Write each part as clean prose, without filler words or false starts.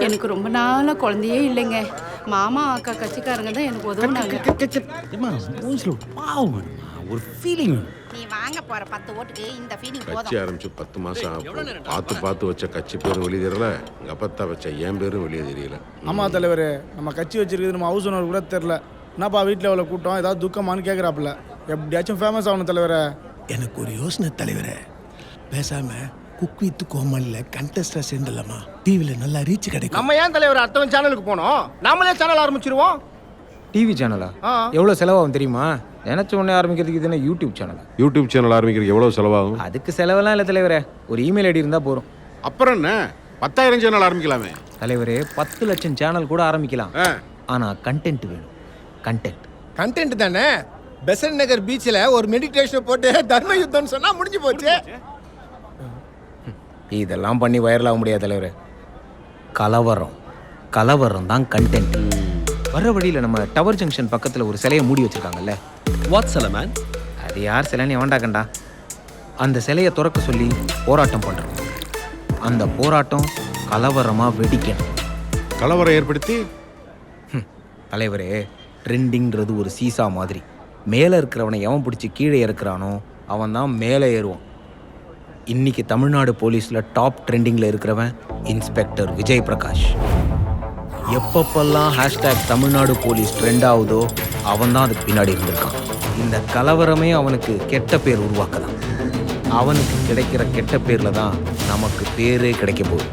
எனக்கு ரொம்ப நாளா குழந்தையே இல்லைங்க. மாமா அக்கா கட்சிக்காரங்க தான் எனக்கு உதவுனாங்க. ஒரு ஃபீலிங். நீ வாங்க போற 10 ஓட்டுக்கு இந்த ஃபீலிங் கட்சி போதும். ஆரம்பிச்சு 10 மாசம் ஆகும். பார்த்து வச்ச கட்சி பேரும் வெளியே தெரியல, எங்க அப்பத்தா வச்ச என் பேரும் வெளியே தெரியல. ஆமா தலைவர், நம்ம கட்சி வச்சிருக்கிறது நம்ம ஹவுஸ் ஓனர் கூட தெரியல. என்னப்பா வீட்டில் எவ்வளோ கூட்டம், ஏதாவது துக்கமானு கேட்குறாப்புல. எப்படியாச்சும் ஃபேமஸ் ஆகணும் தலைவரே. எனக்கு ஒரு யோசனை தலைவரே, பேசாம குக் வித் கோமாளில கண்டெஸ்டா சேர்ந்துடலாமா? டிவில நல்லா ரீச் கிடைக்கும். நம்ம ஏன் தலைவர் அடுத்தவன் சேனலுக்கு போனோம்? நாமளே சேனல் ஆரம்பிச்சிருவோம். டிவி சேனலா? எவ்வளோ செலவாகும் தெரியுமா? நினச்ச உடனே ஆரம்பிக்கிறதுக்கு இதுனா யூடியூப் சேனல். யூடியூப் சேனல் ஆரம்பிக்கிறதுக்கு எவ்வளவு செலவாகும்? அதுக்கு செலவெல்லாம் இல்லை தலைவரே, ஒரு இமெயில் ஐடி இருந்தால் போகிறோம். அப்புறம் என்ன, 10,000 சேனல் ஆரம்பிக்கலாமே தலைவரே. 10 லட்சம் சேனல் கூட ஆரம்பிக்கலாம். ஆனால் கண்டென்ட் வேணும். கண்டென்ட் தானே. பெசன்ட் நகர் பீச்சில் ஒரு மெடிடேஷன் போட்டு தர்ம யுத்தம்னு சொன்னா முடிஞ்சு போச்சு. இதெல்லாம் பண்ணி வைரல் ஆக முடியாது தலைவரே. கலவரம் தான் கண்டென்ட். வர வழியில் நம்ம டவர் ஜங்ஷன் பக்கத்தில் ஒரு சிலையை மூடி வச்சிருக்காங்கல்ல. வாட் சிலை மேன்? அது யார் சிலைன்னு எவன்டாக்கண்டா. அந்த சிலையை திறக்க சொல்லி போராட்டம் பண்ணுறோம். அந்த போராட்டம் கலவரமாக வெடிக்கணும். கலவரம் ஏற்படுத்தி தலைவரே, ட்ரெண்டிங்கிறது ஒரு சீசா மாதிரி. மேலே இருக்கிறவனை எவன் பிடிச்சி கீழே இறக்குறானோ அவன் தான் மேலே ஏறுவான். இன்னைக்கு தமிழ்நாடு போலீஸில் டாப் ட்ரெண்டிங்கில் இருக்கிறவன் இன்ஸ்பெக்டர் விஜய் பிரகாஷ். எப்பப்பெல்லாம் ஹேஷ்டேக் தமிழ்நாடு போலீஸ் ட்ரெண்ட் ஆகுதோ அவன் தான் அதுக்கு பின்னாடி இருந்திருக்கான். இந்த கலவரமே அவனுக்கு கெட்ட பேர் உருவாக்கலாம். அவனுக்கு கிடைக்கிற கெட்ட பேரில் தான் நமக்கு பேரே கிடைக்க போகுது.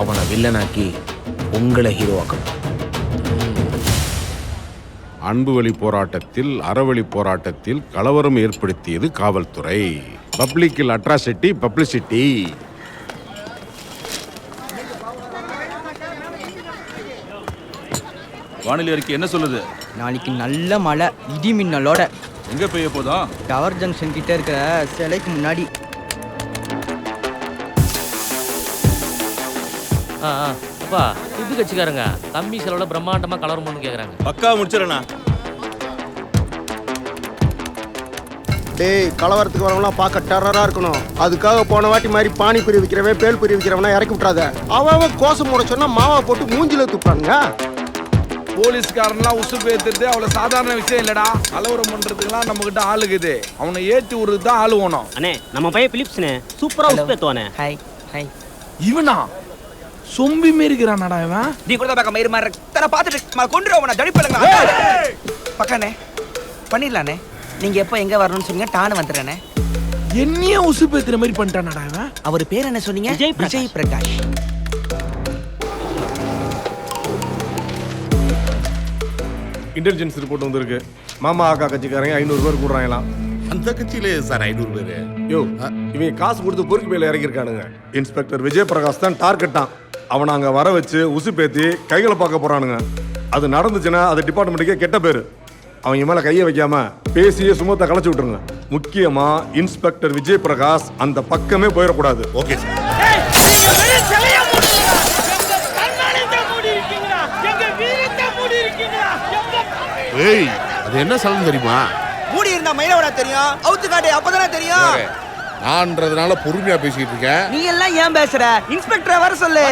அவனை வில்லனாக்கி உங்களை ஹீரோவாக்கணும். அன்பு வழி போராட்டத்தில், அறவழி போராட்டத்தில் கலவரம் ஏற்படுத்தியது காவல்துறை. பப்ளிக்கில் அட்ராசிட்டி பப்ளிசிட்டி. வானிலை அறிக்கை என்ன சொல்லுது? நாளைக்கு நல்ல மழை, இடி மின்னலோட. எங்க பெய்ய போதும்? டவர் ஜங்ஷன் கிட்ட இருக்கிற சிலைக்கு முன்னாடி. அப்பா, புது கட்சிக்காரங்க கம்மி செலவுல பிரம்மாண்டமா கலர் பண்ணு கேக்குறாங்க. பக்கா முடிச்சிடறேண்ணா. டேய், கலவரத்துக்கு வரவங்களாம் பார்க்க டெரரா இருக்கணும். அதுக்காக போன வாட்டி மாதிரி பானிபூரி விற்கிறவன், பேல்பூரி விற்கிறவனா இறக்கி விட்றாத. அவன் கோசம் மூட சொன்னா மாவா போட்டு மூஞ்சில துப்பானுங்க. போலீஸ்காரன்லாம் உசு பேத்துறது அவ்வளோ சாதாரண விஷயம் இல்லடா. கலவரம் பண்றதுக்குலாம் நம்ம கிட்ட ஆளுக்குது. அவனை ஏற்றி விடுறது தான் ஆளு வேணும். அண்ணே, நம்ம பையன் பிலிப்ஸ்னே சூப்பரா உசு பேத்துவானே. Hi hi. இவனா சொம்பி மாரிக்கிறானடா இவன். நீ கூட பார்க்க மயிர் மாதிரி தர பார்த்துட்டு கொண்டுருவோம். ஜடிப்பலங்க பக்கானே பண்ணிடலானே. நீங்க எப்போ எங்க வரணும்னு சொன்னீங்க, டானு வந்துடுறேனே. என்னையே உசு பேத்துற மாதிரி பண்ணிட்டானடா இவன். அவர் பேர் என்ன சொன்னீங்க? விஜய் பிரகாஷ். இன்டெலிஜென்ஸ் ரிப்போர்ட் வந்திருக்கு. மாமா அக்கா கட்சிக்காரங்க 500 பேர் கூடுறாங்களாம். அந்த கட்சியிலே சார் 500 பேரு. யோ, இவங்க காசு கொடுத்து பொறுக்கு மேல இறக்கிருக்கானுங்க. இன்ஸ்பெக்டர் விஜய் பிரகாஷ் தான் டார்கெட்டான். அவனை அங்க வர வச்சு உசு பேத்தி கைகளை பார்க்க போறானுங்க. அது நடந்துச்சுன்னா அது டிபார்ட்மெண்ட்டுக்கே கெட்ட பேரு. அவங்க மேல கையை வைக்காம பேசியே சுமத்தை கலைச்சு விட்டுருங்க. முக்கியமா இன்ஸ்பெக்டர் விஜய் பிரகாஷ் அந்த பக்கமே போயிடக்கூடாது. Okay sir. ஏய், அது என்ன சலம் தெரியுமா? மூடி இருந்தா மயிலோட தெரியும், அவுத்து காட்டு அப்பதானே தெரியும். நான்றதுனால பொறுமையா பேசிட்டு இருக்கேன். நீ எல்லாம் ஏன் பேசுற? இன்ஸ்பெக்டரை வர சொல்லு.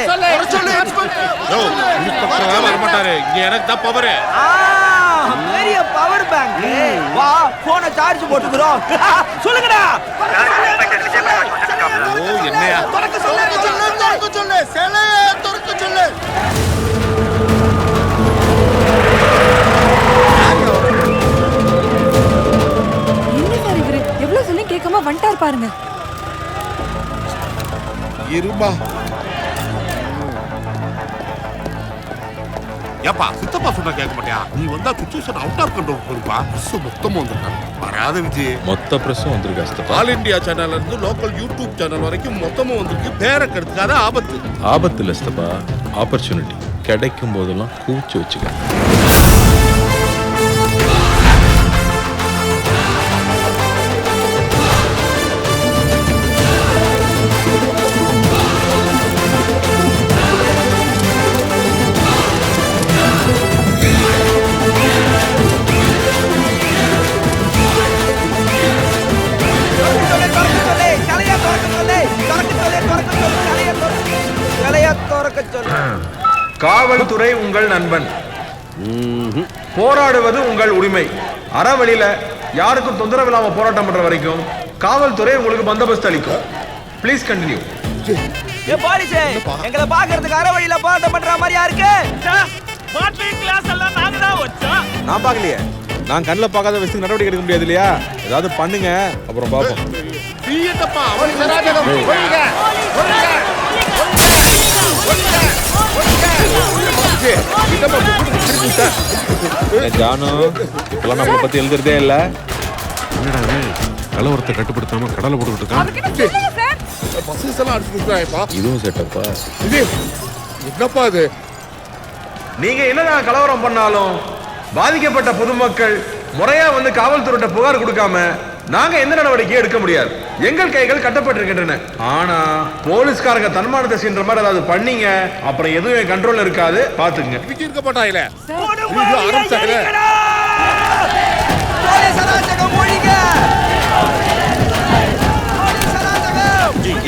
வர மாட்டாரு. இங்க எனக்கு தான் பவர். பெரிய பவர் பேங்க். வா, போனை சார்ஜ் போட்டுக்கிறோம். சொல்லுங்கடா. ஓ, என்னையா? துறக்க சொல்லு, சிலையை துறக்க சொல்லு. எவ்வளவு சொல்லி கேட்காம வந்துட்டார் பாருங்க. இருமா. ஏப்பா, சித்தப்பா சொன்னா கேட்க மாட்டியா? நீ வந்தா சிச்சுவேஷன் அவுட் ஆஃப் கண்ட்ரோல் போயிருப்பா. மொத்தமும் வந்திருக்காங்க. வராத விஜய். மொத்த பிரஸும் வந்திருக்கா. ஆல் இந்தியா சேனல்ல இருந்து லோக்கல் யூடியூப் சேனல் வரைக்கும் மொத்தமும் வந்திருக்கு. பேரை கெடுத்துக்காத ஆபத்து. ஆபத்து இல்ல சித்தப்பா, ஆப்பர்ச்சுனிட்டி. கிடைக்கும் போதெல்லாம் கூச்சு வச்சுக்க. சொல்லு துறக்க சொல்லு. காவல்துறை உங்கள் நண்பன். போராடுவது உங்கள் உரிமை. அறவழியில யாருக்கும் தொந்தரவு இல்லாம போராட்டம் பண்ற வரைக்கும் காவல்துறை உங்களுக்கு பந்தோபஸ்து அளிக்கும். Please continue. ஏ போலீஸ், எங்களை பாக்குறதுக்கு அரை வழியில போராட்டம் பண்ற மாதிரியா இருக்கு? நான் பார்க்கலையே. நான் கண்ணில் பார்க்காத விஷயத்துக்கு நடவடிக்கை எடுக்க முடியாது இல்லையா? ஏதாவது பண்ணுங்க, அப்புறம் பார்ப்போம். ஜானு, இப்பெல்லாம் நம்மளை பத்தி எழுதுறதே இல்ல. என்னடா கலவரத்தை கட்டுப்படுத்தாம கடலை போட்டுக்கிட்டு இருக்கான். இதுவும் செட்டப்பா. என்னப்பா அது? நீங்க என்னதான் கலவரம் பண்ணாலும் பாதிக்கப்பட்ட பொதுமக்கள் முறையா வந்து காவல்துறையிட்ட புகார் கொடுக்காம நாங்க எந்த நடவடிக்கையும் எடுக்க முடியாது. எங்கள் கைகள் கட்டப்பட்டிருக்கின்றன. ஆனா போலீஸ்காரங்க தன்மானத்தை சென்ற மாதிரி ஏதாவது பண்ணீங்க, அப்புறம் எதுவும் கண்ட்ரோல்ல இருக்காது. பாத்துங்க. இருக்க மாட்டாங்களே.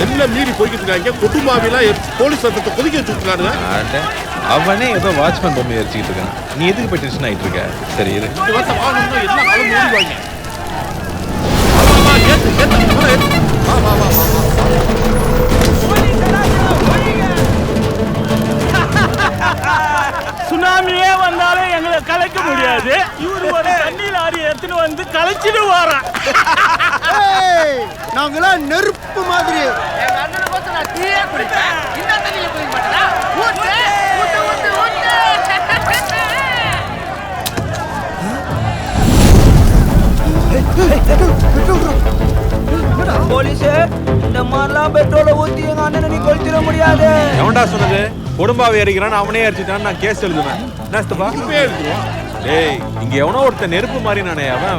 எல்லாம் மீறி போய்கிட்டு இருக்காங்க. குடும்பாவிலாம் போலீஸ் சத்தத்தை கொதிக்க வச்சுருக்காங்க. அவனே ஏதோ வாட்ச்மேன் பொம்மையை வச்சுக்கிட்டு இருக்கான். நீ எதுக்கு போய் டென்ஷன் ஆயிட்டு இருக்க? சரி இரு. எல்லாம் கலந்து ஓடிவாங்க. சுனாமியே வந்தாலும் எங்களை கலைக்க முடியாது. இவரு ஒரு தண்ணி லாரி எடுத்துன்னு வந்து கலைச்சிட்டு வாரான். நாங்களாம் நெருப்பு மாதிரி. போலீஸ், இந்த மாதிரிலாம் பெட்ரோலை ஊத்தி எங்க அண்ணனை நீ கொளுத்திட முடியாது. எவன்டா சொன்னது? குடும்பாவை எரிக்கிறான், அவனே எரிச்சிட்டான்னு நான் கேஸ் எழுதுவேன். என்னப்பா? டேய், இங்க எவனோ ஒருத்தன் நெருப்பு மாதிரி நானே. அவன்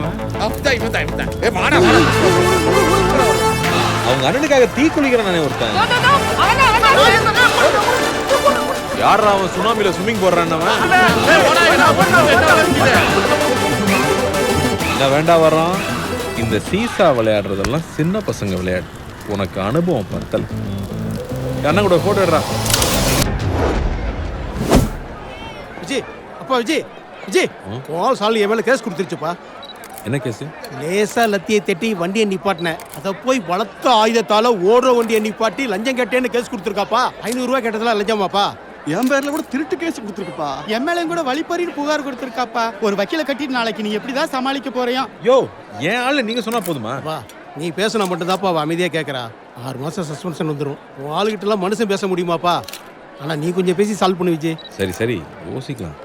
அவங்க அண்ணனுக்காக தீ குளிக்கிறான் நானே ஒருத்தன். யாரா அவன்? சுனாமில ஸ்விம்மிங் போடுறான் அவன். என்ன வேண்டாம் வர்றான்? இந்த சீசா விளையாடுறதெல்லாம் சின்ன பசங்க விளையாடு. உனக்கு அனுபவம் பத்தல். அண்ணன் கூட போட்டோ எடுறா. விஜய், அப்பா விஜய், விஜய், போல் சாலி என் மேல கேஸ் கொடுத்துருச்சுப்பா. என்ன கேஸ்? லேசா லத்தியை தட்டி வண்டியை நிப்பாட்டினேன். அதை போய் பலத்த ஆயுதத்தால ஓடுற வண்டியை நிப்பாட்டி லஞ்சம் கேட்டேன்னு கேஸ் கொடுத்துருக்காப்பா. 500 ரூபாய் கேட்டதெல்லாம் லஞ்சமாப்பா. என் பேர்ல கூட திருட்டு கேஸ் கொடுத்துருக்குப்பா. எம்எல்ஏ கூட வழிப்பறின்னு புகார் கொடுத்துருக்காப்பா. ஒரு வக்கீல கட்டிட்டு நாளைக்கு நீ எப்படிதான் சமாளிக்க போறியா? யோ, ஏன் ஆளு நீங்க சொன்னா போதுமா? வா, நீ பேசினா மட்டும் தான்ப்பா அமைதியா கேட்கறா. 6 மாசம் சஸ்பென்ஷன் வந்துடும். உன் ஆளுகிட்ட எல்லாம் மனுஷன் பேச முடியுமாப்பா? ஆனா நீ கொஞ்சம் பேசி சால்வ் பண்ணு விஜய். சரி சரி, யோசிக்கலாம்.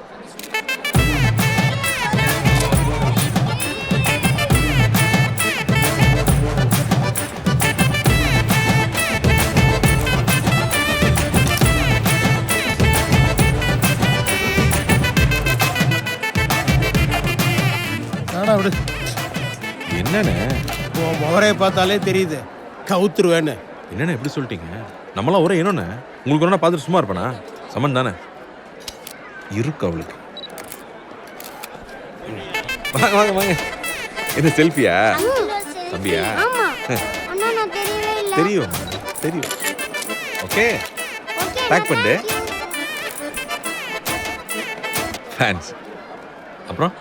என்னண்ணே? உன் முகரைய பார்த்தாலே தெரியுது கவுத்துருவேன்னு. என்னண்ணே எப்படி சொல்லிட்டீங்க? நம்மளாம் ஒரே என்னண்ணே? உங்களுக்கு ஒன்றா பார்த்துட்டு சும்மா இருப்பானா? சமன் தானே இருக்கு அவளுக்கு. வாங்க வாங்க வாங்க. என்ன செல்ஃபியா? தம்பியா? தெரியும் தெரியும். ஓகே, பேக் பண்ணு. ஃபேன்ஸ். அப்புறம்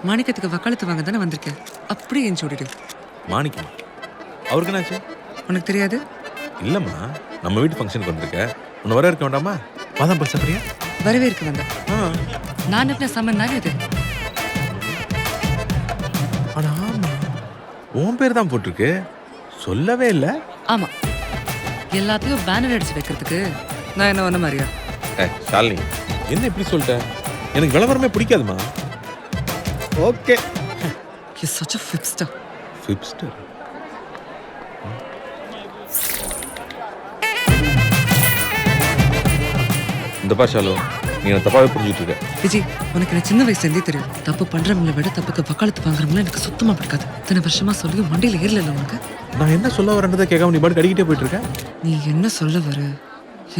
மாணிக்கத்துக்கு வக்காலத்து வாங்க தானே வந்திருக்கேன். அப்படியே என் சொல்லிடு. மாணிக்கம் அவருக்கு என்னாச்சு? உனக்கு தெரியாது? இல்லம்மா, நம்ம வீட்டு ஃபங்க்ஷனுக்கு வந்திருக்க. உன்னை வர இருக்க வேண்டாமா? பாதாம் பல் சாப்பிட்றியா? வரவே இருக்க வந்தேன். நான் என்ன சம்மன் தானே இது? ஆனா ஆமா, உன் பேர் தான் போட்டிருக்கு, சொல்லவே இல்லை. ஆமா, எல்லாத்தையும் பேனர் அடிச்சு வைக்கிறதுக்கு நான் என்ன ஒண்ணு மாதிரியா? ஷாலினி, என்ன இப்படி சொல்லிட்டேன்? எனக்கு விளம்பரமே பிடிக்காதுமா. Okay, He's such a fipster. Fipster? இந்த பாஷாலோ, நீ என்ன தப்பாவே புரிஞ்சுட்டு இருக்க. விஜய், உனக்கு எனக்கு சின்ன வயசுலேருந்தே தெரியும். தப்பு பண்றவங்களை விட தப்புக்கு வக்காலத்து வாங்குறவங்கள எனக்கு சுத்தமா பிடிக்காது. இத்தனை வருஷமா சொல்லியும் மண்டியில ஏறல உனக்கு. நான் என்ன சொல்ல வரேன்றதை கேட்காம நீ பாட்டு கடிக்கிட்டே போயிட்டு இருக்க. நீ என்ன சொல்ல வர,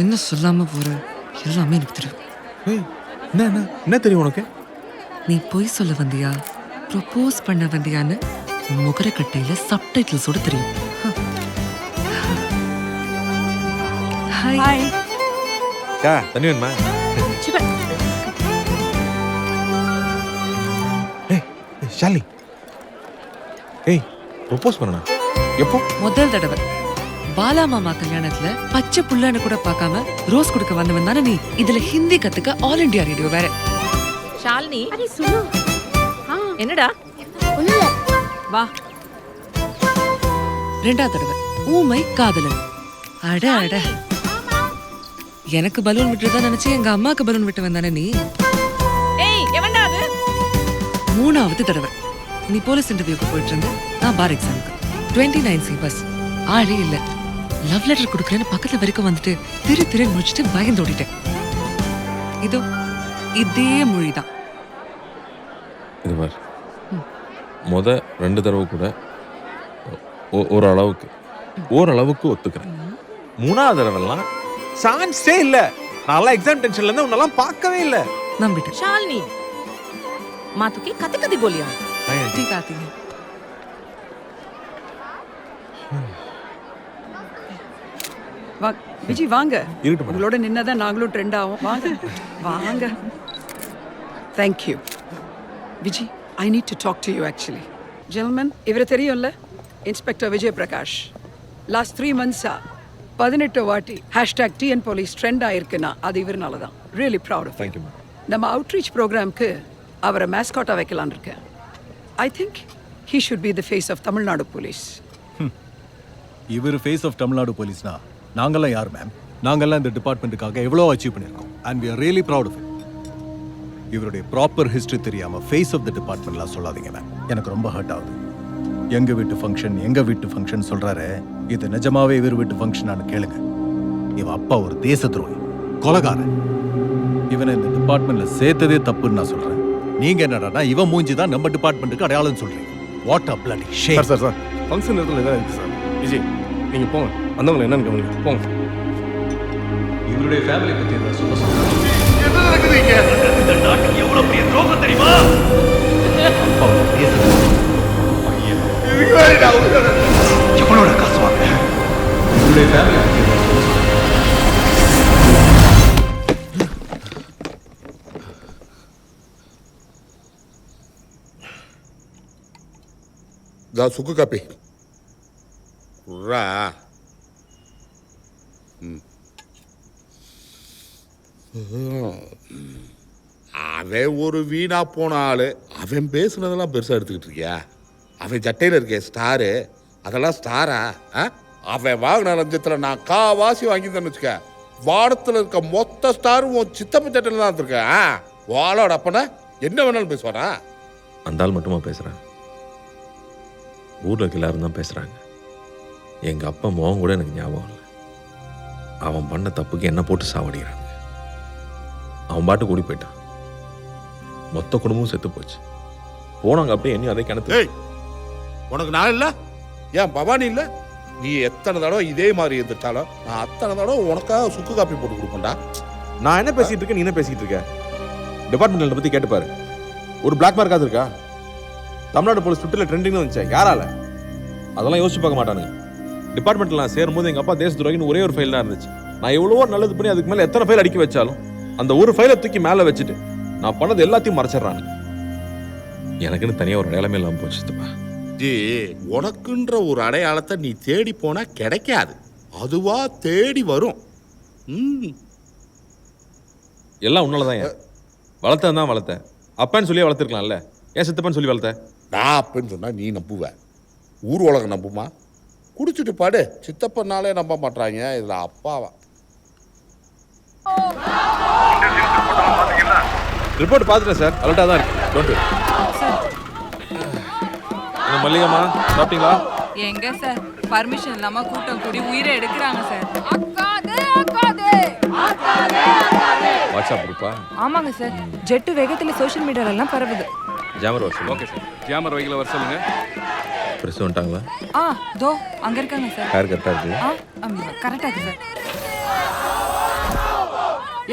என்ன சொல்லாம போற, எல்லாமே எனக்கு தெரியும். என்ன என்ன என்ன தெரியும் உனக்கு? நீ பொய் சொல்ல வந்தியா, ப்ரொபோஸ் பண்ண வந்தியான்னு முகரக்கட்டையில சப்டைட்டில்ஸோட தெரியும். ஹாய். தண்ணி வேணுமா? ஷாலி, ஏய் ப்ரொபோஸ் பண்ணணும் எப்போ? முதல் தடவை பாலா மாமா கல்யாணத்துல பச்சை புள்ளன்னு கூட பார்க்காம ரோஸ் கொடுக்க வந்தவன் தானே நீ. இதுல ஹிந்தி கத்துக்க ஆல் இந்தியா ரேடியோ வேற. ஷாலினி என்னடா வா. ரெண்டாவது தடவை ஊமை காதலன். அட அட, எனக்கு பலூன் விட்டுறதா நினைச்சு எங்க அம்மாக்கு பலூன் விட்டு வந்தானே நீ. மூணாவது தடவை நீ போலீஸ் இன்டர்வியூக்கு போயிட்டு இருந்த, நான் பார் எக்ஸாமுக்கு 29C பஸ். ஆளே இல்ல. லவ் லெட்டர் கொடுக்குறேன்னு பக்கத்துல வரைக்கும் வந்துட்டு திரு முடிச்சுட்டு பயந்து ஓடிட்டேன். இதோ இதே மொழிதான். இது மாதிரி முத 2 தடவை கூட ஓரளவுக்கு ஒத்துக்கிறேன். 3ஆவது தடவைலாம் சான்ஸே இல்லை. நான்லாம் எக்ஸாம் டென்ஷன்ல இருந்து உன்னெல்லாம் பார்க்கவே இல்லை. நம்பிட்டேன். ஷாலினி माँ तो कते कते बोलिया ठीक आती है. விஜி வாங்க. இருக்கட்டும். உங்களோட நின்னதான் நாங்களும் ட்ரெண்ட் ஆகும். வாங்க வாங்க. Thank you Viji. I need to talk to you actually. Gentleman, இவரை தெரியும்ல, inspector Vijay Prakash. Last 3 months 18 வாட்டி #TN Police ட்ரெண்ட் ஆயிருக்குன்னா அது இவர்னால தான். Really proud of. தேங்க்யூ. நம்ம அவுட்ரீச் ப்ரோக்ராம்க்கு அவரை மேஸ்காட்டா வைக்கலான்னு இருக்கேன். I think he should be the face of Tamil Nadu police. இவர் ஃபேஸ் ஆஃப் தமிழ்நாடு போலீஸ்னா நாங்கெல்லாம் யார் மேம்? நாங்கெல்லாம் இந்த டிபார்ட்மெண்ட்டுக்காக எவ்வளோ அச்சீவ் பண்ணியிருக்கோம். And we are really proud of it. இவருடைய ப்ராப்பர் ஹிஸ்ட்ரி தெரியாமல் ஃபேஸ் ஆஃப் த டிபார்ட்மெண்ட்லாம் சொல்லாதீங்க மேம். எனக்கு ரொம்ப ஹர்ட் ஆகுது. எங்க வீட்டு ஃபங்க்ஷன் சொல்றாரு. இது நிஜமாவே இவர் வீட்டு ஃபங்க்ஷனானு கேளுங்க. இவன் அப்பா ஒரு தேச துரோகி, கொலைகாரன். இவனை இந்த டிபார்ட்மெண்ட்ல சேர்த்ததே தப்புன்னு நான் சொல்றேன். நீங்க என்னடா இவன் மூஞ்சி தான் நம்ம டிபார்ட்மெண்ட்டுக்கு அடையாளம் சொல்றீங்க. What a bloody shame. Sir function நேரத்தில் என்ன இருக்கு சார்? விஜய் நீங்கள் போங்க, வந்தவங்களை என்னன்னு கவனிங்க. போங்க. இவருடைய ஃபேமிலி பத்தி என்ன சொல்ல என்ன நடக்குது இங்க? இந்த நாட்டுக்கு எவ்வளவு பெரிய துரோகம் தெரியுமா? எவ்வளோட காசு வாங்க? இவருடைய ஃபேமிலி பத்தி என்ன சொல்ல. சுக்கு காப்பி அவன் ஒரு வீணா போன ஆளு. அவன் பேசுனதெல்லாம் பெருசா எடுத்துக்கிட்டு இருக்கியா? அவன் சட்டையில இருக்க ஸ்டாரு, அதெல்லாம் ஸ்டாரா? அவன் வாங்கின லஞ்சத்துல நான் காவாசி வாங்கியிருந்தேன்னு வச்சுக்க, வானத்துல இருக்க மொத்த ஸ்டாரும் உன் சித்தப்ப சட்டையில தான் இருந்திருக்கேன். வாழோட அப்பனா என்ன வேணாலும் பேசுவானா? அந்த ஆள் மட்டுமா பேசுறேன்? ஊரில் இருக்க எல்லாரும் தான் பேசுகிறாங்க. எங்கள் அப்பா முகம் கூட எனக்கு ஞாபகம் இல்லை. அவன் பண்ண தப்புக்கு என்ன போட்டு சாவடிக்கிறாங்க. அவன் பாட்டு கூடி போயிட்டான். மொத்த குடும்பமும் செத்து போச்சு. போனாங்க அப்படியே என்னையும் அதே கிணத்து. உனக்கு நான் இல்லை? ஏன் பவானி இல்லை? நீ எத்தனை தடவை இதே மாதிரி இருந்துட்டாலும் நான் அத்தனை தடவை உனக்காக சுக்கு காப்பி போட்டு கொடுப்பேன்டா. நான் என்ன பேசிட்டு இருக்கேன், நீ என்ன பேசிட்டு இருக்க? டிபார்ட்மெண்ட்டை பற்றி கேட்டுப்பாரு. ஒரு பிளாக் மார்க்காவது இருக்கா? தமிழ்நாடு போலீஸ் ட்விட்டரில் ட்ரெண்டிங்னு வந்துச்சு. யாரால? அதெல்லாம் யோசிச்சு பார்க்க மாட்டானுங்க. டிபார்ட்மெண்ட்டில் நான் சேரும்போது எங்கள் அப்பா தேச துரோகின்னு ஒரே ஒரு ஃபைல் தான் இருந்துச்சு. நான் எவ்வளவோ நல்லது பண்ணி அதுக்கு மேலே எத்தனை ஃபைல் அடிக்க வச்சாலும் அந்த ஒரு ஃபைலை தூக்கி மேலே வச்சுட்டு நான் பண்ணது எல்லாத்தையும் மறைச்சிட்றாங்க. எனக்குன்னு தனியாக ஒரு அடையாளமே இல்லாமல் போச்சுப்பா. ஜி, உனக்குன்ற ஒரு அடையாளத்தை நீ தேடி போனா கிடைக்காது. அதுவா தேடி வரும். எல்லாம் உன்னால தான். வளர்த்தேன் தான் வளர்த்தேன். அப்பான்னு சொல்லி வளர்த்துருக்கலாம்ல. ஏன் சித்தப்பான்னு சொல்லி வளர்த்த? நான் அப்பன்னு சொன்னா நீ நம்புவ, ஊர் உலகம் நம்புமா? குடிச்சிட்டு பாடு. சித்தப்பனாலே நம்ப மாட்டாங்க, இதுல அப்பாவா? ரிப்போர்ட் பார்த்துட்டேன் சார். அலர்ட்டாக தான் இருக்கு. Don't worry. என்ன மல்லிகம்மா, சாப்பிட்டீங்களா? எங்க சார் பர்மிஷன் இல்லாம கூட்டம் கூடி உயிரை எடுக்கிறாங்க சார். வாட்ஸ்அப் குரூப்பா? ஆமாங்க சார். ஜெட்டு வேகத்துல சோஷியல் மீடியால எல்லாம் பரவுது. ஜாமர் வர சொல்லுங்க. Okay sir. ஜாமர் வைக்கல வர சொல்லுங்க. பிரஸ் வந்துட்டாங்களா? தோ அங்க இருக்காங்க சார். ஹேர் கரெக்டாக இருக்கு. கரெக்டா இருக்கு சார்.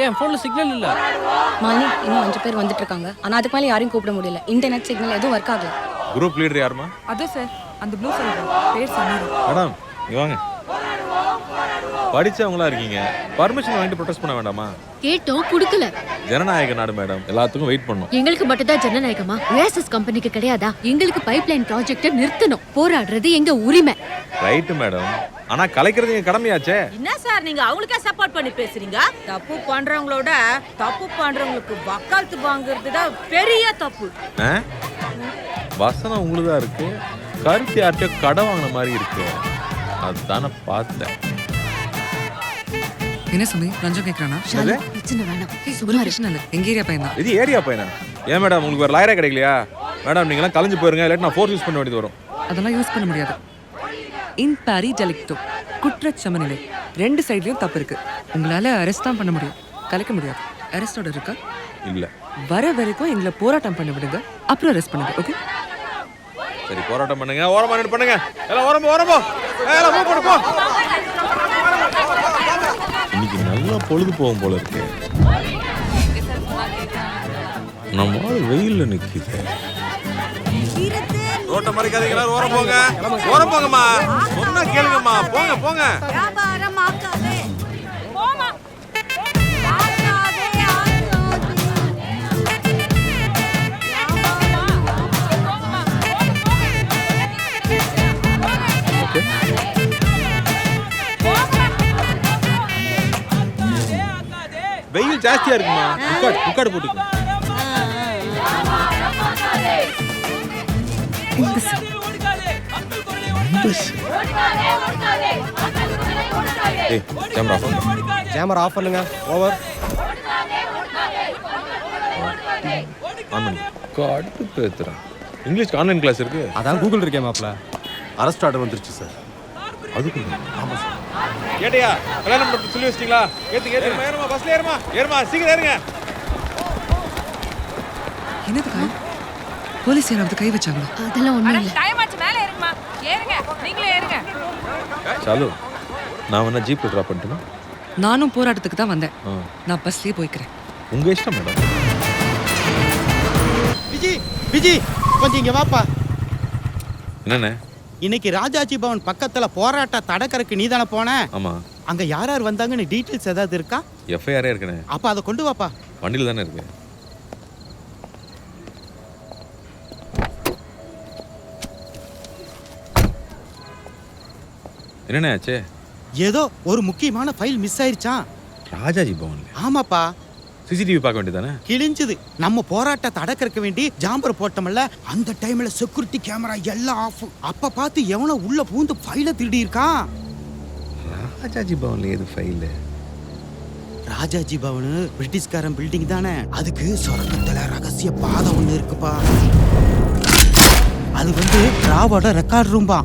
ஏன் ஃபோன்ல சிக்னல் இல்ல? மாலி, இன்னும் 5 பேர் வந்துட்டு இருக்காங்க. ஆனா அதுக்கு மேல யாரையும் கூப்பிட முடியல. இன்டர்நெட் சிக்னல் எதுவும் ஒர்க் ஆகல. குரூப் லீடர் யாருமா? அதோ சார், அந்த ப்ளூ சைடு பேர் சமீர். மேடம் இங்க வாங்க. படிச்சவங்களா இருக்கீங்க, பர்மிஷன் வாங்கிட்டு ப்ரொடெஸ்ட் பண்ண வேண்டாமா? கேட்டோம், குடுக்கல. ஜனநாயக நாடு மேடம், எல்லாத்துக்கும் வெயிட் பண்ணும். எங்களுக்கு மட்டும் தான் ஜனநாயகமா? ஓஎஸ்எஸ் கம்பெனிக்கு கிடையாதா? எங்களுக்கு பைப்லைன் ப்ராஜெக்ட நிறுத்தணும். போராடுறது எங்க உரிமை. ரைட் மேடம், ஆனா கலைக்கிறது எங்க கடமையாச்சே. என்ன சார் நீங்க அவங்களுக்கே சப்போர்ட் பண்ணி பேசுறீங்க? தப்பு பண்றவங்களோட தப்பு பண்றவங்களுக்கு வக்காலத்து வாங்குறது தான் பெரிய தப்பு. வசனம் உங்களுதான் இருக்கு, கருத்து யார்கிட்ட கடை வாங்கின மாதிரி இருக்கு. அதுதானே பார்த்தேன். என்ன சுமி, லஞ்சம் கேட்கறானா? பிரச்சனை வேணாம். ஒரு பிரச்சனை இல்லை, எங்க ஏரியா பையன் தான். இது ஏரியா பையனா? ஏன் மேடம் உங்களுக்கு வேற லாயரே கிடைக்கலையா? மேடம் நீங்களாம் கலைஞ்சு போயிருங்க, இல்லாட்டி நான் ஃபோர்ஸ் யூஸ் பண்ண வேண்டியது வரும். அதெல்லாம் யூஸ் பண்ண முடியாது. இன்பாரி டெலிக்டோ, குற்றச்சமநிலை, 2 சைட்லயும் தப்பு இருக்கு. உங்களால அரெஸ்ட் தான் பண்ண முடியும், கலைக்க முடியாது. அரெஸ்டோட இருக்கா? இல்ல. வர வரைக்கும் எங்களை போராட்டம் பண்ண விடுங்க, அப்புறம் அரெஸ்ட் பண்ணுங்க. ஓகே சரி, போராட்டம் பண்ணுங்க, ஓரமா நின்னு பண்ணுங்க. எல்லாம் ஓரமா எல்லாம் மூவ் பண்ணு போ. இன்னைக்கு நல்லா பொழுது போகும் போல இருக்கு. நம்ம வெயில்ல நிக்குது. ரோட்ட மறைக்காதீங்க, எல்லாரும் ஓரம் போங்கம்மா. சொன்னா கேளுங்கம்மா, போங்க. வெயில் ஜாஸ்தியா இருக்குமா? முக்காடு போட்டுக்கோ. கேமரா ஆஃப் பண்ணுங்க. ஓவர். காட்டு பேத்துறா. இங்கிலீஷ் ஆன்லைன் கிளாஸ் இருக்கு. அதான் கூகுள் இருக்கே மாப்ள. அரெஸ்ட் ஆர்டர் வந்துருச்சு சார். அதுக்கு ஆமா சார். கேட்டியா? கல்யாணம் பண்ணி சொல்லி வச்சிட்டீங்களா? ஏறுமா, ஏறுமா, பஸ்ல ஏறுமா, சீக்கிரம் ஏறுங்க. என்னது கை? போலீஸ் யாராவது கை வச்சாங்களா? அதெல்லாம் ஒண்ணும் இல்ல. டைம் ஆச்சு, மேல ஏறுங்கம்மா. ஏறுங்க, நீங்களே ஏறுங்க. சாலு, நான் வேணா ஜீப்ல டிராப் பண்ணிட்டுமா? நானும் போராட்டத்துக்கு தான் வந்தேன். நான் பஸ்லயே போய்க்கிறேன். உங்க இஷ்டம் மேடம். விஜி கொஞ்சம் இங்க வாப்பா. என்னண்ணே? இன்னைக்கு ராஜாஜி பவன் பக்கத்துல போராட்ட தடக்கறக்கு நீ தானே போன? ஆமா. அங்க யார் வந்தாங்கன்னு டீடைல்ஸ் ஏதாவது இருக்கா? எஃப்ஐஆரே இருக்குண்ணே. அப்ப அதை கொண்டு வாப்பா. வண்டியில தானே இருக்கு. என்னண்ணே ஆச்சு? ஏதோ ஒரு முக்கியமான ஃபைல் மிஸ் ஆயிருச்சான் ராஜாஜி பவன்ல. ஆமாப்பா. சிசிடிவி பார்க்க வேண்டியதானே? கிழிஞ்சது. நம்ம போராட்டத்தை அடக்கறக்க வேண்டி ஜாம்பர் போட்டோம்ல, அந்த டைம்ல செக்யூரிட்டி கேமரா எல்லாம் ஆஃப். அப்ப பார்த்து எவனோ உள்ள பூந்து ஃபைலை திருடி இருக்கான். ராஜாஜி பவன்ல ஏது ஃபைல்? ராஜாஜி பவன் பிரிட்டிஷ்காரன் பில்டிங் தானே, அதுக்கு சொர்க்கத்துல ரகசிய பாதை ஒண்ணு இருக்குப்பா. அது ராவோட ரெக்கார்ட் ரூம்பா.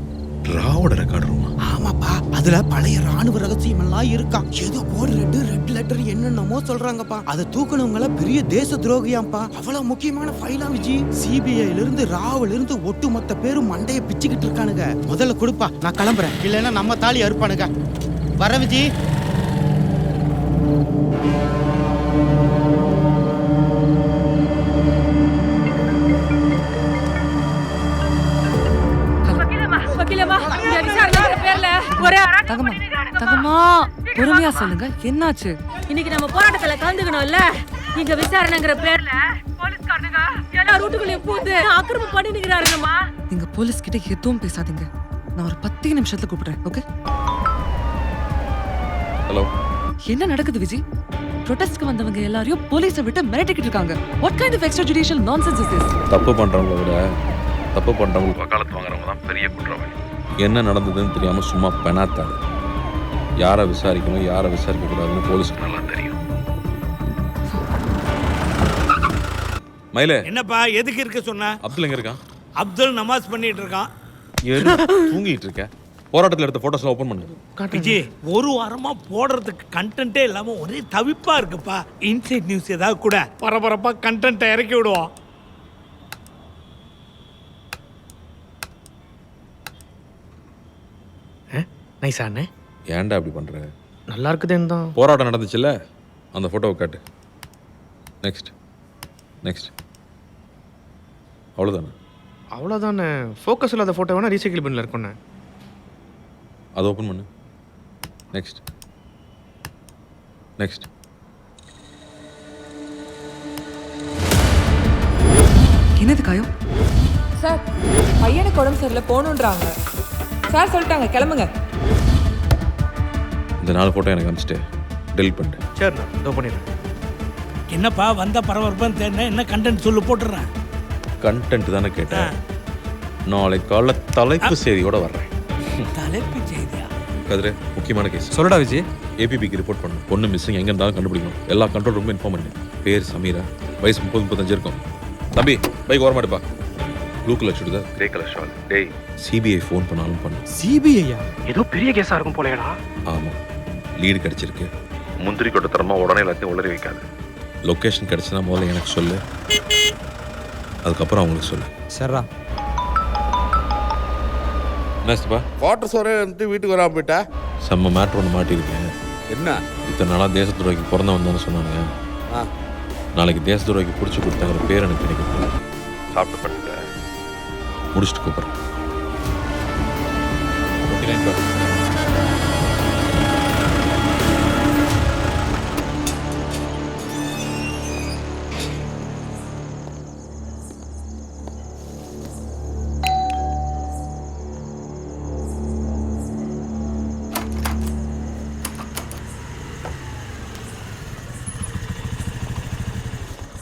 ராவோட ரெக்கார்ட் ரூமா? ஆமாப்பா. அதுல பழைய ராணுவ ரகசியம் எல்லாம் இருக்கா. ஏதோ கோட் ரெட் லெட்டர் என்னென்னமோ சொல்றாங்கப்பா. அதை தூக்குனவங்கள பெரிய தேச துரோகியாம்பா. அவ்வளவு முக்கியமான ஃபைலா விஜி. சிபிஐல இருந்து ராவுல இருந்து ஒட்டுமொத்த பேரும் மண்டைய பிச்சுக்கிட்டு இருக்கானுங்க. முதல்ல கொடுப்பா, நான் கிளம்புறேன். இல்லைன்னா நம்ம தாலி அறுப்பானுங்க. வர விஜி. தங்கம்மா, பொறுமையா சொல்லுங்க, என்னாச்சு? இன்னைக்கு நம்ம போராட்டத்துல கலந்துக்கணும்ல, இங்க விசாரணைங்கிற பேர்ல போலீஸ்காரங்க எல்லா ரூட்டுகளையும் பூந்து ஆக்கிரமிப்பு பண்ணிக்கிறாருங்கம்மா. நீங்க போலீஸ் கிட்ட எதுவும் பேசாதீங்க. நான் ஒரு 10 நிமிஷத்துல கூப்பிடுறேன். ஓகே? ஹலோ. என்ன நடக்குது விஜி? ப்ரொடெஸ்ட்க்கு வந்தவங்க எல்லாரையும் போலீஸை விட்டு மிரட்டிக்கிட்டு இருக்காங்க. What kind of extra judicial nonsense is this? தப்பு பண்றவங்கள விட தப்பு பண்றவங்களுக்கு வக்காலத்து வாங்குறவங்க தான் பெரிய குற்றவாளி. என்ன நடந்ததுன்னு தெரியாம சும்மா பெணாத்தாது. யாரை விசாரிக்கணும், யாரை விசாரிக்க கூடாதுன்னு போலீஸ்க்கு நல்லா தெரியும். மயிலே, என்னப்பா எதுக்கு இருக்க சொன்ன? அப்துல் எங்க இருக்கான்? அப்துல் நமாஸ் பண்ணிட்டு இருக்கான். தூங்கிட்டு இருக்க. போராட்டத்தில் எடுத்த போட்டோஸ்லாம் ஓபன் பண்ணு. விஜய், ஒரு வாரமா போடுறதுக்கு கண்டென்ட்டே இல்லாம ஒரே தவிப்பா இருக்குப்பா. இன்சைட் நியூஸ் ஏதாவது கூட பரபரப்பா கண்டென்ட்டை இறக்கி விடுவோம். நைஸாண்ணே. ஏன்டா அப்படி பண்ற? நல்லா இருக்குதுன்னு தான். போராட்டம் நடந்துச்சுல்ல, அந்த போட்டோவை காட்டு. Next next. அவ்வளோதானே? அவ்வளோதானே. ஃபோக்கஸ் இல்லாத ஃபோட்டோ வேணா ரீசைக்கிள் பின்ல இருக்குண்ணே. அதை ஓப்பன் பண்ணு. Next next. என்னது காயம்? சார் பையனுக்கு உடம்பு சரியில்லை போகணுன்றாங்க. சார் சொல்லிட்டாங்க கிளம்புங்க. இந்த 4 ஃபோட்டோ எனக்கு அனுப்பிச்சிட்டு டெலிட் பண்ணிட்டு. சரிண்ணா, இதோ பண்ணிடுறேன். என்னப்பா வந்த பரபரப்புன்னு தெரியல, என்ன கண்டென்ட் சொல்லு போட்டுறேன். கண்டென்ட் தானே கேட்டேன். நாளைக்கு காலைல தலைப்பு செய்தியோட வர்றேன். தலைப்பு செய்தியா? கதிரே, முக்கியமான கேஸ். சொல்லடா விஜய். ஏபிபிக்கு ரிப்போர்ட் பண்ணணும். பொண்ணு மிஸ்ஸிங் எங்கே இருந்தாலும் கண்டுபிடிக்கணும். எல்லா கண்ட்ரோல் ரூமும் இன்ஃபார்ம் பண்ணு. பேர் சமீரா, வயசு 30-35 இருக்கும். தம்பி பைக் ஓரமாட்டுப்பா. ப்ளூ கலர் சுடுதா, கிரே கலர் ஷால். டேய் சிபிஐ ஃபோன் பண்ணாலும் பண்ணு. சிபிஐயா? ஏதோ பெரிய கேஸா இருக்கும் போலடா. ஆமாம், லீடு கிடச்சிருக்கு. முந்திரி கொட்ட தரமா உடனே எல்லாத்தையும் உளறி வைக்காது. லொக்கேஷன் கிடச்சுன்னா முதல்ல எனக்கு சொல்லு, அதுக்கப்புறம் அவங்களுக்கு சொல்லு. சரிடா. என்னப்பா குவார்டர்ஸ் வரை வந்துட்டு வீட்டுக்கு வராம போயிட்டா? செம்ம மேட்ரு ஒன்று மாட்டியிருக்கேன். என்ன? இத்தனை நாளாக தேச துரோகிக்கு பிறந்தவன் தானே சொன்னானுங்க. நாளைக்கு தேச துரோகிக்கு பிடிச்சி கொடுத்தாங்கிற பேர் எனக்கு கிடைக்கும். சாப்பிட்டு படுத்துக்க, முடிச்சுட்டு கூப்பிட்றேன்.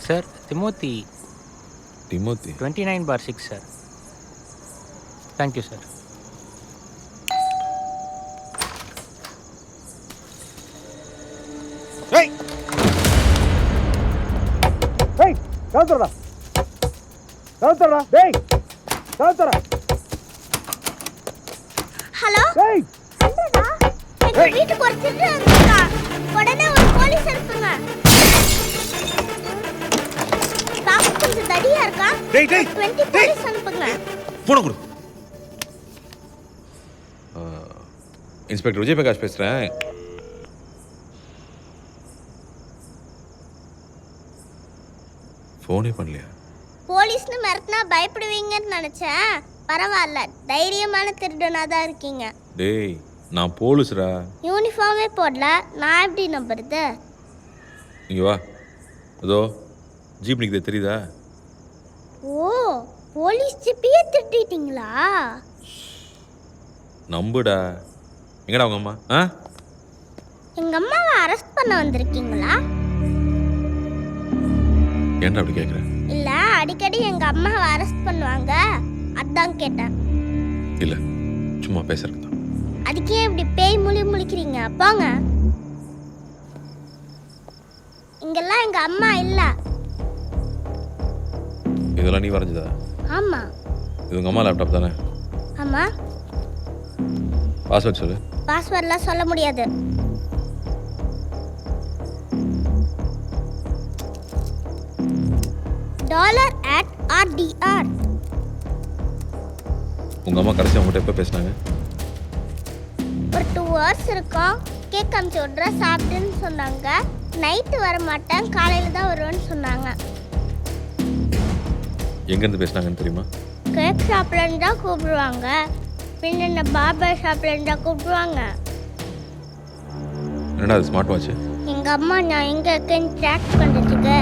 Sir Timothy. Timothy 29/6 sir. Thank you sir. ஏய் ஏய் கவுத்தறடா, கவுத்தறடா. டேய் கவுத்தறடா. ஹலோ டேய் என்னடா? எங்க வீட்டுக்கு ஒரு திருடன் வந்திருக்கான். உடனே ஒரு போலீஸ் அனுப்புங்க. பாப்பு கொஞ்சம் தடியா இருக்கா? டேய் டேய் 20 போலீஸ் அனுப்புங்க. போன கொடு. இன்ஸ்பெக்டர் விஜய் பிரகாஷ் பேசுகிறேன். ஃபோனே பண்ணலையா? போலீஸ்னு மிரட்டினா பயப்படுவீங்கன்னு நினைச்சேன். பரவாயில்ல, தைரியமான திருடனா தான் இருக்கீங்க. டேய் நான் போலீஸ்ரா. யூனிஃபார்மே போடல, நான் எப்படி நம்புறது? இங்கே வா. அதோ ஜீப் நிற்குது, தெரியுதா? ஓ, போலீஸ் ஜிப்பியே திருடிட்டீங்களா? நம்புடா. எங்கடா உங்க அம்மா? எங்க அம்மாவை அரெஸ்ட் பண்ண வந்திருக்கீங்களா? ஏன்டா அப்படி கேட்குற? இல்ல, அடிக்கடி எங்க அம்மாவை அரெஸ்ட் பண்ணுவாங்க, அதான் கேட்டேன். இல்லை, சும்மா பேசுறதுக்கு தான். அதுக்கே இப்படி பேய் முழிக்கிறீங்க? போங்க. இங்கெல்லாம் எங்க அம்மா இல்ல. இதெல்லாம் நீ வரைஞ்சதா? ஆமா. இது உங்க அம்மா லேப்டாப் தானே? ஆமா. பாஸ்வேர்ட் சொல்லு. பாஸ்வேர்ட்லாம் சொல்ல முடியாது. $@RDR. உங்க அம்மா கடைசி அவங்ககிட்ட எப்போ பேசினாங்க? ஒரு 2 hours இருக்கும். கேக் அமுச்சு விட்ற, சாப்பிட்டுன்னு சொன்னாங்க. நைட்டு வர மாட்டேன், காலையில தான் வருவேன்னு சொன்னாங்க. எங்கேருந்து பேசினாங்கன்னு தெரியுமா? கேக் ஷாப்லேருந்து தான் கூப்பிடுவாங்க. பின்ன என்ன பார்பர் ஷாப்லேருந்து தான் கூப்பிடுவாங்க. என்னடா அது ஸ்மார்ட் வாட்ச்? எங்க அம்மா நான் எங்க இருக்கேன்னு ட்ராக் பண்ணுறதுக்கு.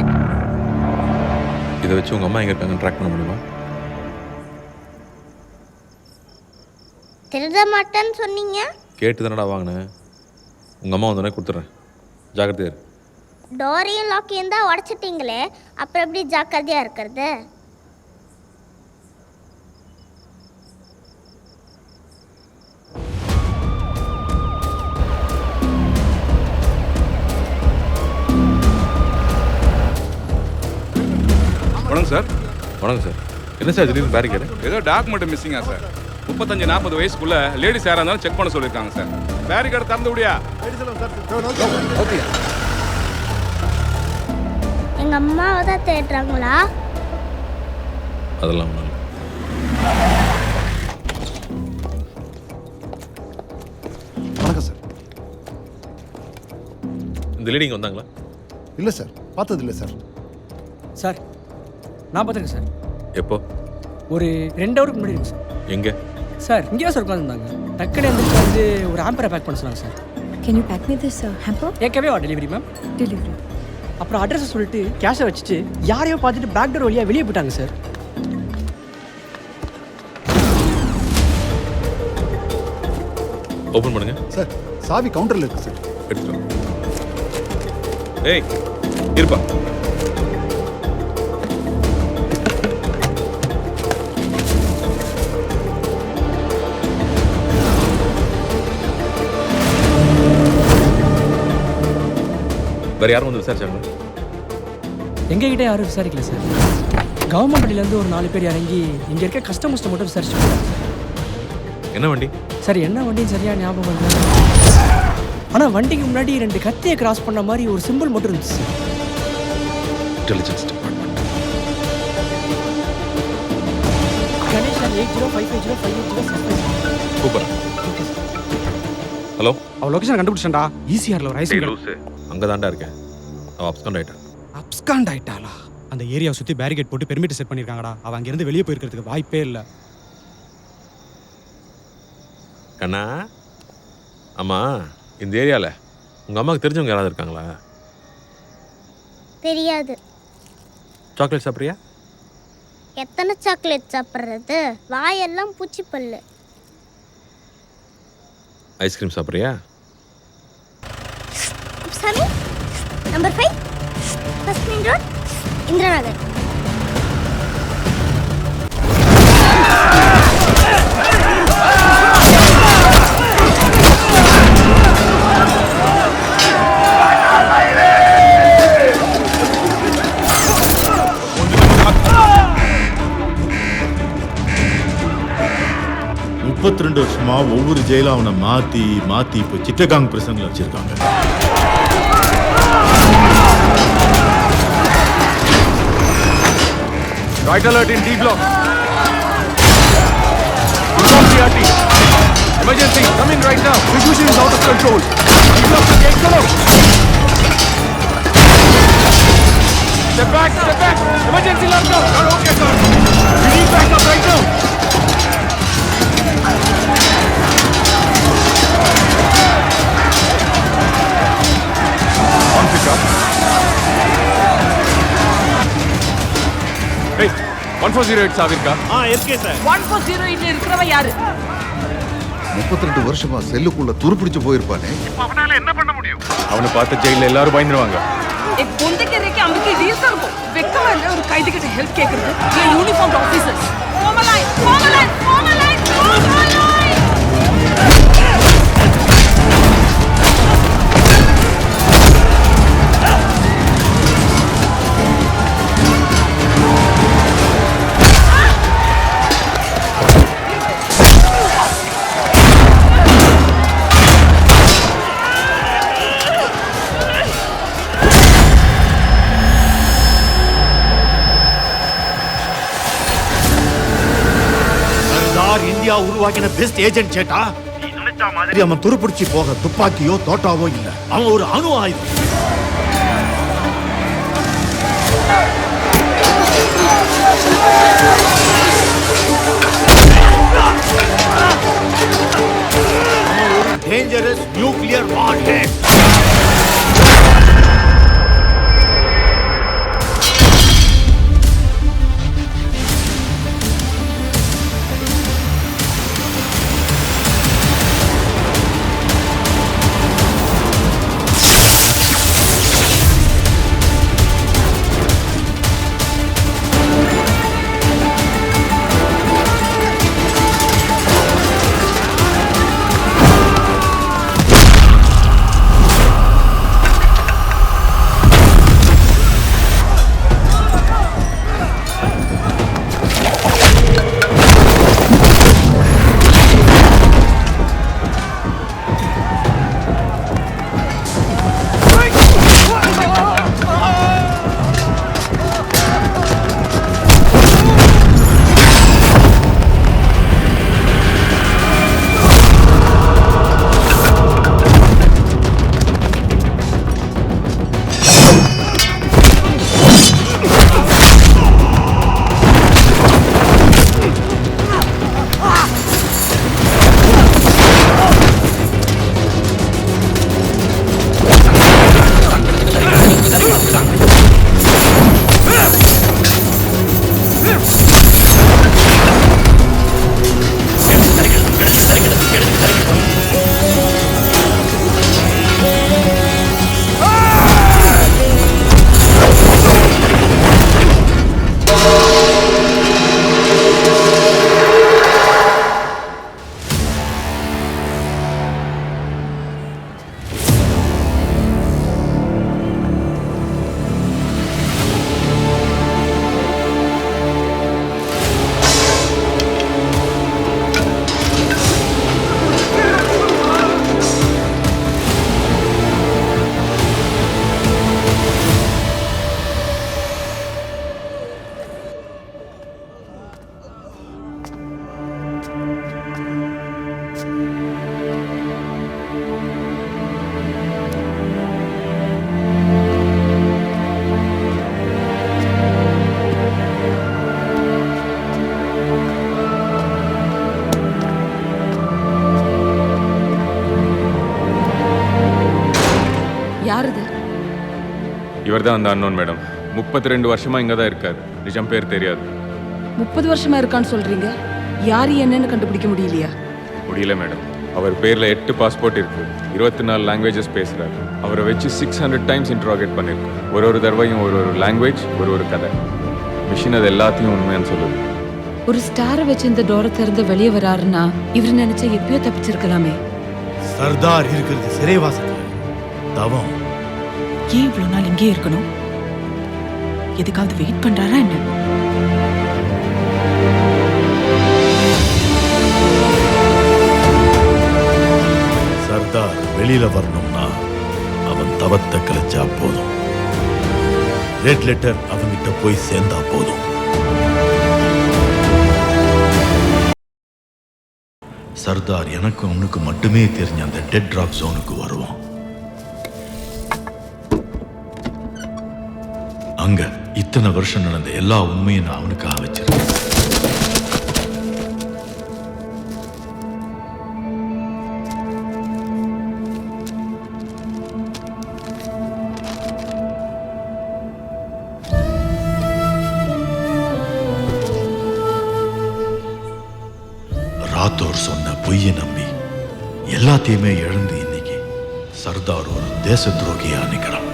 இதை வச்சு உங்க அம்மா எங்க இருக்காங்கன்னு ட்ராக் பண்ண முடியுமா? திருட மாட்டேன்னு சொன்னீங்க. கேட்டு தானடா வாங்கினேன். உங்க அம்மா வந்தோடனே கொடுத்துட்றேன், ஜாக்கிரதையா இரு. டோரையும் லாக்கையும் தான் உடச்சிட்டீங்களே, அப்புறம் எப்படி ஜாக்கிரதையா இருக்கிறது? வணக்கம் சார். வணக்கம் சார். என்ன சார் திடீர்னு பேரிகேடு? ஏதோ டாக்குமெண்ட் மிஸ்ஸிங்கா சார்? 35-40 வயசுக்குள்ள லேடிஸ் யாரா இருந்தாலும் செக் பண்ண சொல்லியிருக்காங்க சார். பேரிகேடு திறந்து விடியா? எங்க அம்மாவை தான் தேடுறாங்களா? அதெல்லாம் ஒன்றும் இல்லை. வணக்கம் சார். இந்த லேடிங்க வந்தாங்களா? இல்லை சார், பார்த்தது இல்லை சார். சார் நான் பார்த்துருக்கேன் சார். எப்போ? ஒரு 2 ஹவருக்கு முன்னாடி இருக்கு சார். எங்கே? சார் இங்கே சார் உட்காந்துருந்தாங்க. டக்குனு வந்து ஒரு ஆம்பரை பேக் பண்ண சொன்னாங்க sir. Can you pack me this hamper? ஏற்கனவே டெலிவரி மேம். Delivery. அப்புறம் அட்ரஸ் சொல்லிட்டு கேஷை வச்சுட்டு யாரையோ பார்த்துட்டு பேக் டோர் வழியாக வெளியே போயிட்டாங்க சார். ஓபன் பண்ணுங்க சார். சாவி கவுண்டர்ல இருக்கு சார். எடுத்துட்டு ஏய் இருப்பா. வேற யாரும் வந்து விசாரிச்சாங்க? எங்ககிட்ட யாரும் விசாரிக்கல சார். கவர்மெண்ட் வண்டியிலேருந்து ஒரு 4 பேர் இறங்கி இங்கே இருக்க கஸ்டமர்ஸ்ட்டை மட்டும் விசாரிச்சு போகிறாங்க சார். என்ன வண்டி? சார் என்ன வண்டின்னு சரியாக ஞாபகம் இல்லை. ஆனால் வண்டிக்கு முன்னாடி 2 கத்தியை கிராஸ் பண்ண மாதிரி ஒரு சிம்பிள் மட்டும் இருந்துச்சு sir. Intelligence department. Ganesh 8055058065. Super. Hello. அவ லொகேஷன் கண்டுபிடிச்சேன்டா. ஈசிஆர்ல ஒரு ஐஸ் லூசு. அங்க தான்டா இருக்கேன். அவ அப்ஸ்காண்ட் ஆயிட்டா. அப்ஸ்காண்ட் ஆயிட்டாளா? அந்த ஏரியாவை சுத்தி பேரிகேட் போட்டு பெர்மிட் செட் பண்ணிருக்காங்கடா. அவ அங்க இருந்து வெளியே போயிருக்கிறதுக்கு வாய்ப்பே இல்ல. கண்ணா, அம்மா இந்த ஏரியால உங்க அம்மாவுக்கு தெரிஞ்சவங்க யாராவது இருக்காங்களா? தெரியாது. சாக்லேட் சாப்பிட்றியா? எத்தனை சாக்லேட் சாப்பிட்றது? வாயெல்லாம் பூச்சி பல்லு. ஐஸ்கிரீம் சாப்பிட்றியா? சாமி number 5 first main road Indira Nagar. ரெண்டு வருஷமா ஒவ்வொரு ஜெயிலும் அவனை மாத்தி மாத்தி இப்போ சிட்டகாங் பிரசன்ல வச்சிருக்காங்க. Right alert in D block. Inform CRT. Emergency, come in right now. Situation is out of control. D block to gate follow. Step back, step back. Emergency lockdown. Okay, sir. We need backup right now. On pickup. Hey, 1408 சாவிருக்கா? இருக்கே sir. 1408 இருக்கிறவன் யாரு? 32 வருஷமா செல்லுக்குள்ள துருப்பிடிச்சு போயிருப்பானே. அவனால என்ன பண்ண முடியும்? அவனை பார்த்து ஜெயில எல்லாரும் பயந்துருவாங்க. एक बंदे के रेके अम्मी की डील कर को वेक्का है और कायदे के हेल्प के करते ये यूनिफॉर्म ऑफिसर्स फॉर्मलाइन फॉर्मलाइन फॉर्मलाइन फॉर्मलाइन இந்தியா உருவாக்கின பெஸ்ட் ஏஜென்ட் சேட்டா. நீ நினைச்ச மாதிரி அவன் துருப்பிடிச்சு போக துப்பாக்கியோ தோட்டாவோ இல்ல. அவன் ஒரு அணு ஆயுதம். Dangerous nuclear warhead. யார் இது? இவர் தான் அந்த அன்னோன் மேடம். 32 வருஷமா இங்க தான் இருக்காரு. நிஜம் பேர் தெரியாது. 30 வருஷமா இருக்கான்னு சொல்றீங்க. யார் என்னன்னு கண்டுபிடிக்க முடியலையா? முடியல மேடம். அவர் பேர்ல 8 பாஸ்போர்ட் இருக்கு. 24 லாங்குவேஜஸ் பேசுறாரு. அவரை வச்சு 600 டைம்ஸ் இன்ட்ரோகேட் பண்ணிருக்கோம். ஒரு தடவையும் ஒரு லாங்குவேஜ், ஒரு கதை. மிஷின் அது எல்லாத்தையும் உண்மையான்னு சொல்லுது. ஒரு ஸ்டாரை வச்சு இந்த டோரை திறந்து வெளியே வராருன்னா இவர் நினைச்சா எப்பயோ தப்பிச்சிருக்கலாமே. சர்தார் இருக்கிறது சிறைவாசத்தில். தவம். ஏன் இவ்வளவு நாள் இங்கே இருக்கணும்? எதுக்காவது வெயிட் பண்றாரா என்ன? சர்தார் வெளியில வரணும்னா அவன் தவத்தை கலைச்சா போதும். ரெட் லெட்டர் அவன்கிட்ட போய் சேர்ந்தா போதும். சர்தார் எனக்கு உனக்கு மட்டுமே தெரிஞ்ச அந்த டெட் டிராப் ஜோனுக்கு வருவான். அங்க இத்தனை வருஷம் நடந்த எல்லா உண்மையும் நான் அவனுக்காக வச்சிருக்கேன். ராத்தோர் சொன்ன பொய்யை நம்பி எல்லாத்தையுமே இழந்து இன்னைக்கு சர்தார் ஒரு தேச துரோகியா நிற்கிறான்.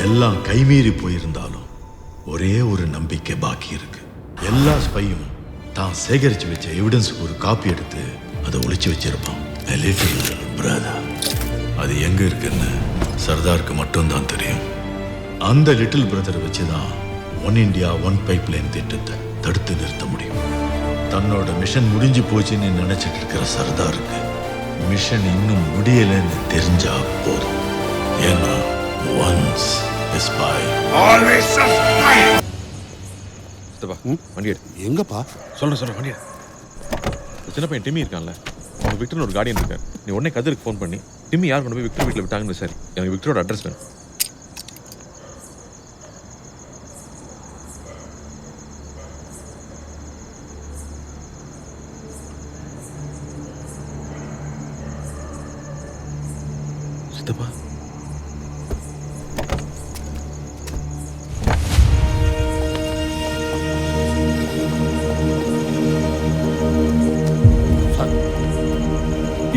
எல்லாம் கைமீறி போயிருந்தாலும் ஒரே ஒரு நம்பிக்கை பாக்கி இருக்கு. எல்லா ஸ்பையும் தான் சேகரிச்சு வச்ச எவிடன்ஸுக்கு ஒரு காப்பி எடுத்து அதை ஒளிச்சு வச்சிருப்பான். அது எங்க இருக்குன்னு சர்தாருக்கு மட்டும்தான் தெரியும். அந்த லிட்டில் பிரதரை வச்சுதான் one India one pipe line திட்டத்தை தடுத்து நிறுத்த முடியும். தன்னோட மிஷன் முடிஞ்சு போச்சுன்னு நினைச்சிட்டு இருக்கிற சர்தாருக்கு மிஷன் இன்னும் முடியலன்னு தெரிஞ்சா போதும். ஏன்னா once a spy always a spy. வண்டி எடு. எங்கப்பா? சொல்றேன் வண்டி எடு. சின்ன பையன் டிம்மி இருக்கான்ல, அவன் விக்டர்னு ஒரு கார்டியன் இருக்கார். நீ உடனே கதிருக்கு ஃபோன் பண்ணி டிம்மி யார் கொண்டு போய் விக்டர் வீட்டில் விட்டாங்கன்னு சரி. எனக்கு விக்டரோட அட்ரஸ் வேணும். சித்தப்பா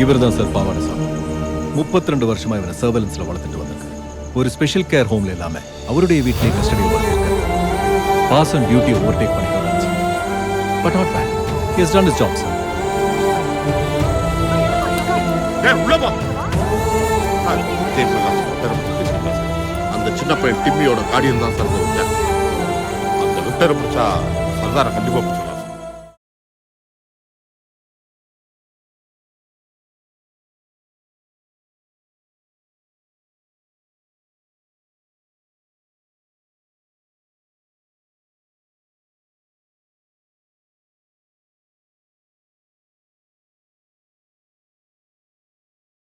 இவர் தான் சார் பாவானசாமி. 32 வருஷமா இவரை சர்வேலன்ஸ்ல வளர்த்துட்டு வந்திருக்காரு. ஒரு ஸ்பெஷல் கேர் ஹோம்ல இல்லாம அவருடைய வீட்டிலே கஸ்டடியில் வளர்த்திருக்காரு. பாஸ் அண்ட் டியூட்டி ஓவர்டேக் பண்ணிட்டு but not bad. He has done his job sir. அந்த சின்ன பையன் டிம்மியோட கார்டியன் தான் சார். அந்த விக்டரை முடிச்சா சர்தாரை கண்டிப்பா